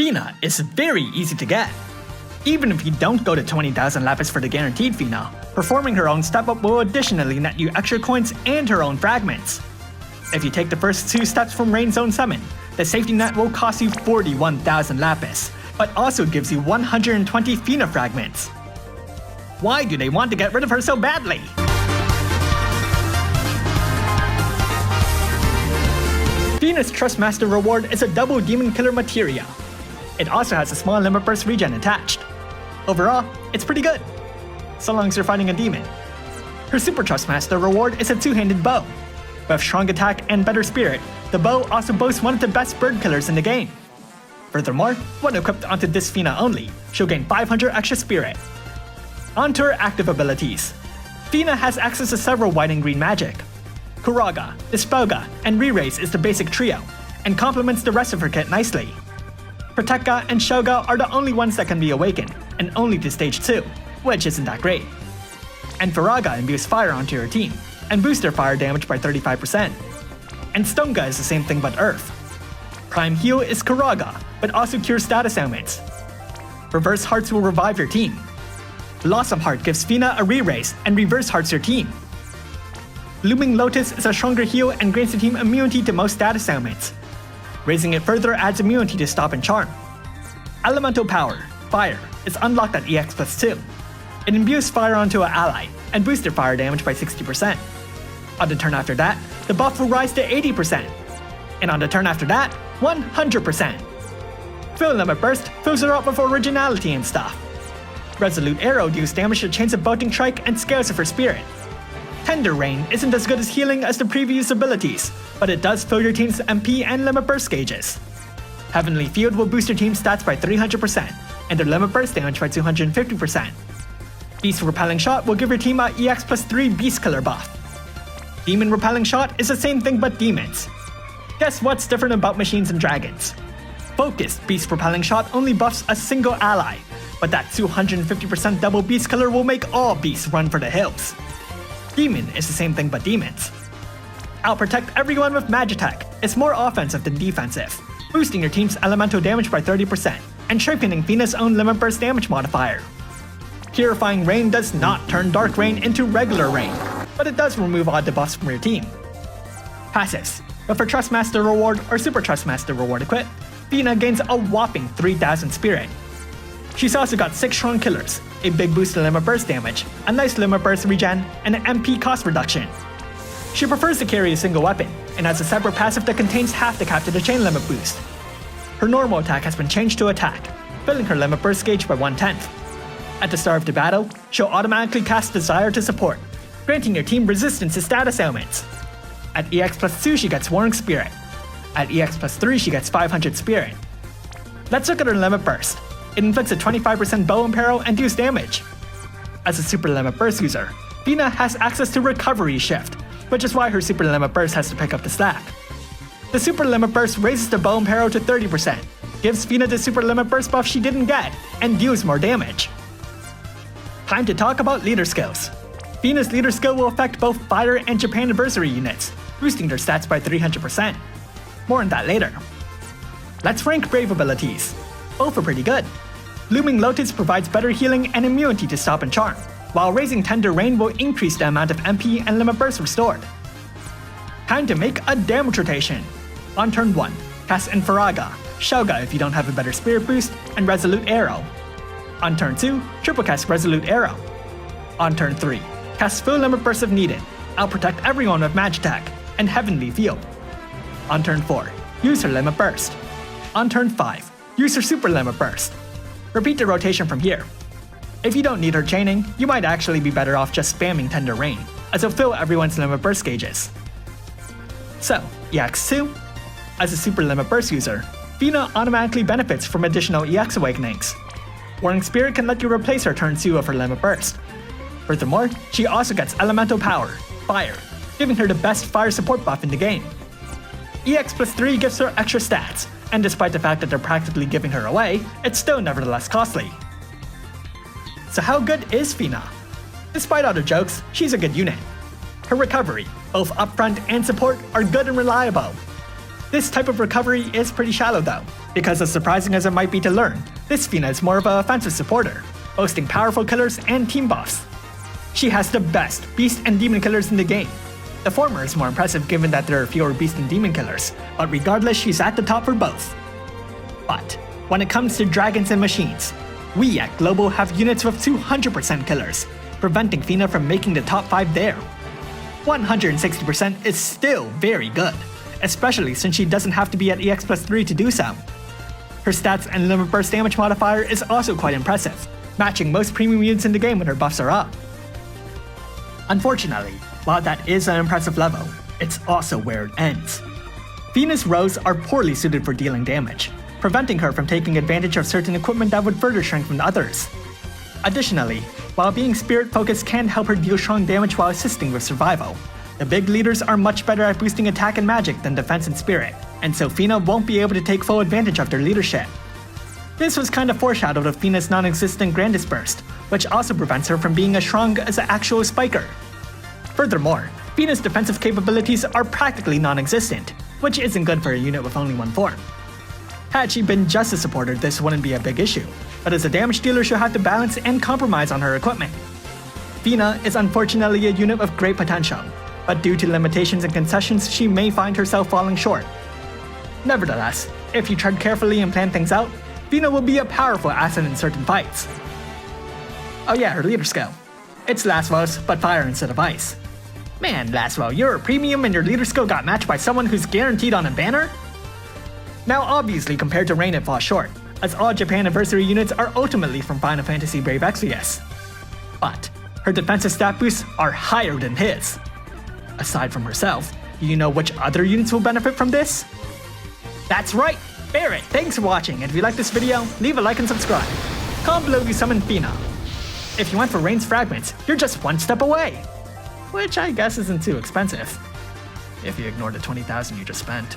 Fina is very easy to get. Even if you don't go to 20,000 lapis for the guaranteed Fina, performing her own step up will additionally net you extra coins and her own fragments. If you take the first 2 steps from Rain Zone Summon, the safety net will cost you 41,000 lapis, but also gives you 120 Fina fragments. Why do they want to get rid of her so badly? Fina's Trustmaster reward is a double Demon Killer materia. It also has a small limit burst regen attached. Overall, it's pretty good, so long as you're fighting a demon. Her Super Trustmaster reward is a 2-handed bow. With strong attack and better spirit, the bow also boasts one of the best bird killers in the game. Furthermore, when equipped onto this Fina only, she'll gain 500 extra spirit. On to her active abilities. Fina has access to several white and green magic. Kuraga, Dispelga, and Re-Raise is the basic trio, and complements the rest of her kit nicely. Protecga and Shoga are the only ones that can be awakened, and only to stage 2, which isn't that great. And Faraga imbues fire onto your team, and boosts their fire damage by 35%. And Stonga is the same thing but Earth. Prime Heal is Kuraga, but also cures status ailments. Reverse Hearts will revive your team. Blossom Heart gives Fina a Re-Raise and Reverse Hearts your team. Looming Lotus is a stronger heal and grants the team immunity to most status ailments. Raising it further adds immunity to Stop and Charm. Elemental Power, Fire, is unlocked at EX+2. It imbues fire onto an ally, and boosts their fire damage by 60%. On the turn after that, the buff will rise to 80%. And on the turn after that, 100%. Fill Limit Burst fills her up with originality and stuff. Resolute Arrow deals damage to Chains of Bolting Strike and scales of her spirit. Tender Rain isn't as good as healing as the previous abilities, but it does fill your team's MP and Limit Burst gauges. Heavenly Field will boost your team's stats by 300%, and their Limit Burst damage by 250%. Beast Repelling Shot will give your team a EX+3 Beast Killer buff. Demon Repelling Shot is the same thing but demons. Guess what's different about machines and dragons? Focused Beast Repelling Shot only buffs a single ally, but that 250% double Beast Killer will make all beasts run for the hills. Demon is the same thing but demons. Outprotect everyone with Magitech is more offensive than defensive, boosting your team's elemental damage by 30% and strengthening Fina's own Limit Burst damage modifier. Purifying Rain does not turn Dark Rain into regular rain, but it does remove all debuffs from your team. Passives. With her Trustmaster reward or Super Trustmaster reward equipped, Fina gains a whopping 3,000 spirit. She's also got 6 strong killers, a big boost to Limit Burst damage, a nice Limit Burst regen, and an MP cost reduction. She prefers to carry a single weapon, and has a separate passive that contains half the cap to the chain limit boost. Her normal attack has been changed to attack, filling her Limit Burst gauge by 1/10. At the start of the battle, she'll automatically cast Desire to support, granting your team resistance to status ailments. At EX+2 she gets Warring Spirit. At EX+3 she gets 500 spirit. Let's look at her Limit Burst. It inflicts a 25% bow imperil and deals damage. As a Super Limit Burst user, Fina has access to Recovery Shift, which is why her Super Limit Burst has to pick up the slack. The Super Limit Burst raises the bow imperil to 30%, gives Fina the Super Limit Burst buff she didn't get, and deals more damage. Time to talk about leader skills. Fina's leader skill will affect both Fire and Japan Anniversary units, boosting their stats by 300%. More on that later. Let's rank Brave abilities. Both are pretty good. Looming Lotus provides better healing and immunity to Stop and Charm, while raising Tender Rain will increase the amount of MP and Limit Burst restored. Time to make a damage rotation. On turn 1, cast Infaraga, Shoga if you don't have a better Spirit Boost, and Resolute Arrow. On turn 2, triple cast Resolute Arrow. On turn 3, cast full Limit Burst if needed, outprotect everyone with Magitech, and Heavenly Field. On turn 4, use her Limit Burst. On turn 5, use her Super Limit Burst. Repeat the rotation from here. If you don't need her chaining, you might actually be better off just spamming Tender Rain, as it'll fill everyone's Limit Burst gauges. So, EX2. As a Super Limit Burst user, Fina automatically benefits from additional EX Awakenings. Warring Spirit can let you replace her turn 2 of her Limit Burst. Furthermore, she also gets Elemental Power, Fire, giving her the best fire support buff in the game. EX+3 gives her extra stats, and despite the fact that they're practically giving her away, it's still nevertheless costly. So how good is Fina? Despite all the jokes, she's a good unit. Her recovery, both upfront and support, are good and reliable. This type of recovery is pretty shallow though, because as surprising as it might be to learn, this Fina is more of an offensive supporter, boasting powerful killers and team buffs. She has the best beast and demon killers in the game. The former is more impressive given that there are fewer beast and demon killers, but regardless she's at the top for both. But when it comes to dragons and machines, we at Global have units with 200% killers, preventing Fina from making the top 5 there. 160% is still very good, especially since she doesn't have to be at EX+3 to do so. Her stats and limit burst damage modifier is also quite impressive, matching most premium units in the game when her buffs are up. Unfortunately, while that is an impressive level, it's also where it ends. Fina's rows are poorly suited for dealing damage, preventing her from taking advantage of certain equipment that would further strengthen others. Additionally, while being spirit-focused can help her deal strong damage while assisting with survival, the big leaders are much better at boosting attack and magic than defense and spirit, and so Fina won't be able to take full advantage of their leadership. This was kind of foreshadowed of Fina's non-existent Grandis Burst, which also prevents her from being as strong as an actual spiker. Furthermore, Fina's defensive capabilities are practically non-existent, which isn't good for a unit with only one form. Had she been just a supporter, this wouldn't be a big issue, but as a damage dealer she'll have to balance and compromise on her equipment. Fina is unfortunately a unit with great potential, but due to limitations and concessions she may find herself falling short. Nevertheless, if you tread carefully and plan things out, Fina will be a powerful asset in certain fights. Oh yeah, her leader skill. It's Laswell's, but fire instead of ice. Man, Laswell, you're a premium and your leader skill got matched by someone who's guaranteed on a banner? Now obviously compared to Rain it falls short, as all Japan Anniversary units are ultimately from Final Fantasy Brave Exvius. But her defensive stat boosts are higher than his. Aside from herself, do you know which other units will benefit from this? That's right, Barrett! Thanks for watching, and if you like this video, leave a like and subscribe. Comment below if you summon Fina. If you went for Rain's Fragments, you're just one step away! Which I guess isn't too expensive, if you ignore the 20,000 you just spent.